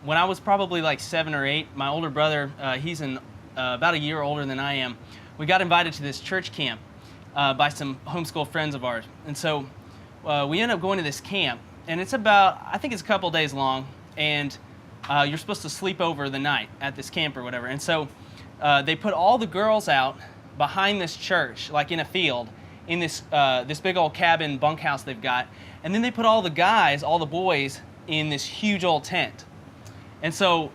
When I was probably like 7 or 8, my older brother, he's about a year older than I am, we got invited to this church camp by some homeschool friends of ours. And so we ended up going to this camp, and it's I think it's a couple days long, and you're supposed to sleep over the night at this camp or whatever. And so they put all the girls out behind this church, like in a field, in this big old cabin bunkhouse they've got. And then they put all the guys, all the boys, in this huge old tent. And so,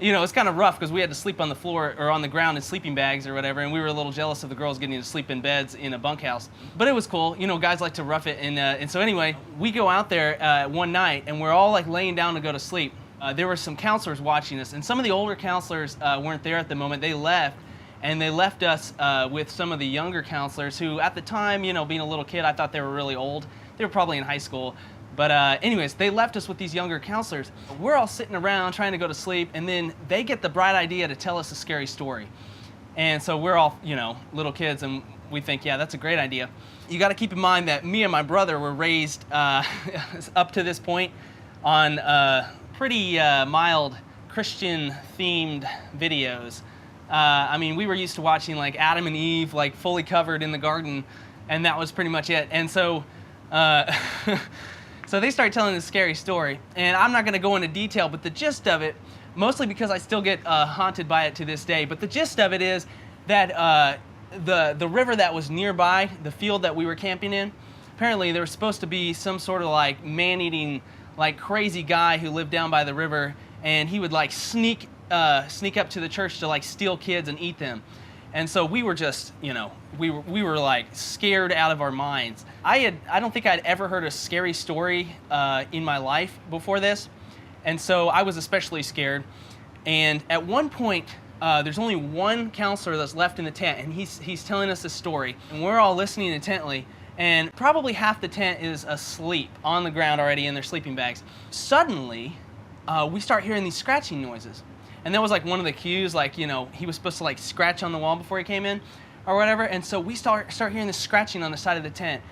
it's kind of rough because we had to sleep on the floor or on the ground in sleeping bags or whatever, and we were a little jealous of the girls getting to sleep in beds in a bunkhouse. But it was cool. Guys like to rough it. And so anyway, we go out there one night, and we're all like laying down to go to sleep. There were some counselors watching us, and some of the older counselors weren't there at the moment. They left, and they left us with some of the younger counselors who, at the time, being a little kid, I thought they were really old. They were probably in high school. But anyways, they left us with these younger counselors. We're all sitting around trying to go to sleep, and then they get the bright idea to tell us a scary story. And so we're all, little kids, and we think, yeah, that's a great idea. You got to keep in mind that me and my brother were raised up to this point on pretty mild Christian-themed videos. We were used to watching like Adam and Eve, like fully covered in the garden, and that was pretty much it. And so, so they started telling this scary story, and I'm not going to go into detail, but the gist of it, mostly because I still get haunted by it to this day, but the gist of it is that the river that was nearby, the field that we were camping in, apparently there was supposed to be some sort of like man-eating, like crazy guy who lived down by the river, and he would like sneak up to the church to like steal kids and eat them. And so we were just, we were like scared out of our minds. I don't think I'd ever heard a scary story in my life before this. And so I was especially scared. And at one point, there's only one counselor that's left in the tent, and he's telling us this story. And we're all listening intently. And probably half the tent is asleep on the ground already in their sleeping bags. Suddenly, we start hearing these scratching noises. And that was like one of the cues, like, he was supposed to like scratch on the wall before he came in or whatever. And so we start hearing this scratching on the side of the tent,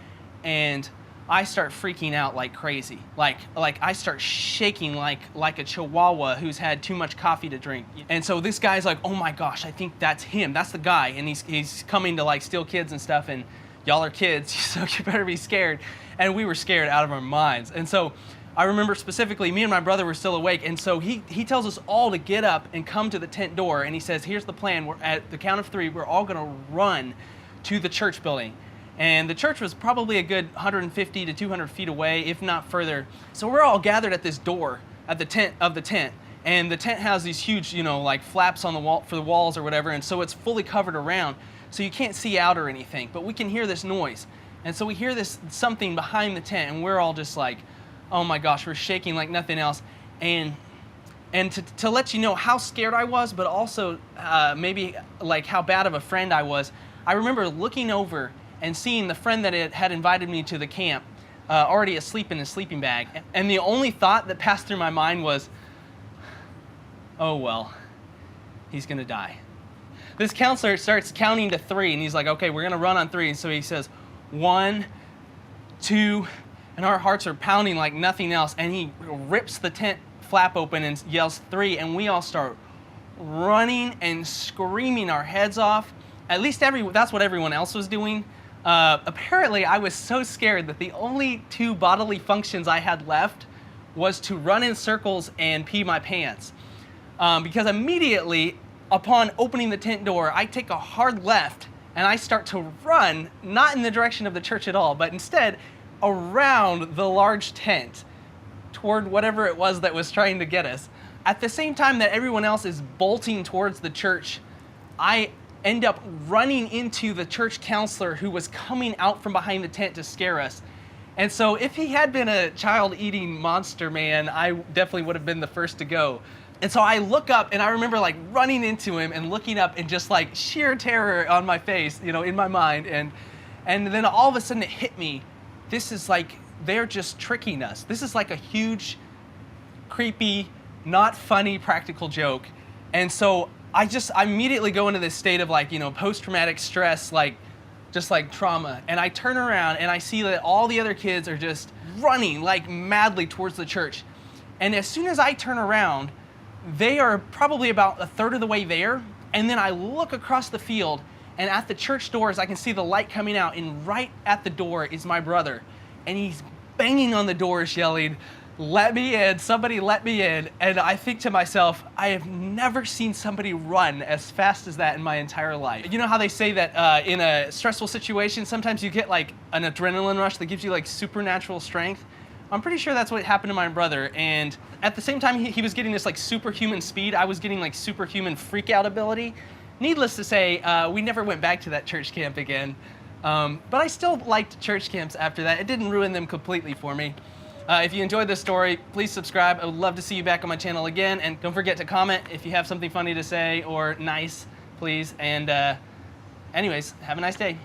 and I start freaking out like crazy. Like I start shaking like a chihuahua who's had too much coffee to drink. And so this guy's like, oh my gosh, I think that's him. That's the guy. And he's coming to like steal kids and stuff. And y'all are kids, so you better be scared. And we were scared out of our minds. And so I remember specifically, me and my brother were still awake, and so he tells us all to get up and come to the tent door, and he says, here's the plan. We're at the count of 3, we're all going to run to the church building. And the church was probably a good 150 to 200 feet away, if not further. So we're all gathered at this door at the tent, and the tent has these huge, like flaps on the wall for the walls or whatever, and so it's fully covered around, so you can't see out or anything, but we can hear this noise. And so we hear this something behind the tent, and we're all just like, oh my gosh, we're shaking like nothing else. And to let you know how scared I was, but also maybe like how bad of a friend I was, I remember looking over and seeing the friend that had invited me to the camp already asleep in his sleeping bag. And the only thought that passed through my mind was, oh well, he's gonna die. This counselor starts counting to 3, and he's like, okay, we're gonna run on 3. And so he says, 1, 2, and our hearts are pounding like nothing else, and he rips the tent flap open and yells 3, and we all start running and screaming our heads off. At least that's what everyone else was doing. Apparently, I was so scared that the only 2 bodily functions I had left was to run in circles and pee my pants. Because immediately upon opening the tent door, I take a hard left, and I start to run, not in the direction of the church at all, but instead around the large tent toward whatever it was that was trying to get us. At the same time that everyone else is bolting towards the church, I end up running into the church counselor who was coming out from behind the tent to scare us. And so if he had been a child-eating monster man, I definitely would have been the first to go. And so I look up, and I remember like running into him and looking up and just like sheer terror on my face, in my mind. And then all of a sudden it hit me. This is like, they're just tricking us. This is like a huge, creepy, not funny practical joke. And so I immediately go into this state of like, post-traumatic stress, like just like trauma. And I turn around and I see that all the other kids are just running like madly towards the church. And as soon as I turn around, they are probably about a third of the way there. And then I look across the field, and at the church doors, I can see the light coming out, and right at the door is my brother. And he's banging on the doors, yelling, "Let me in, somebody let me in." And I think to myself, I have never seen somebody run as fast as that in my entire life. You know how they say that in a stressful situation, sometimes you get like an adrenaline rush that gives you like supernatural strength? I'm pretty sure that's what happened to my brother. And at the same time he was getting this like superhuman speed, I was getting like superhuman freak out ability. Needless to say, we never went back to that church camp again. But I still liked church camps after that. It didn't ruin them completely for me. If you enjoyed this story, please subscribe. I would love to see you back on my channel again. And don't forget to comment if you have something funny to say or nice, please. And anyways, have a nice day.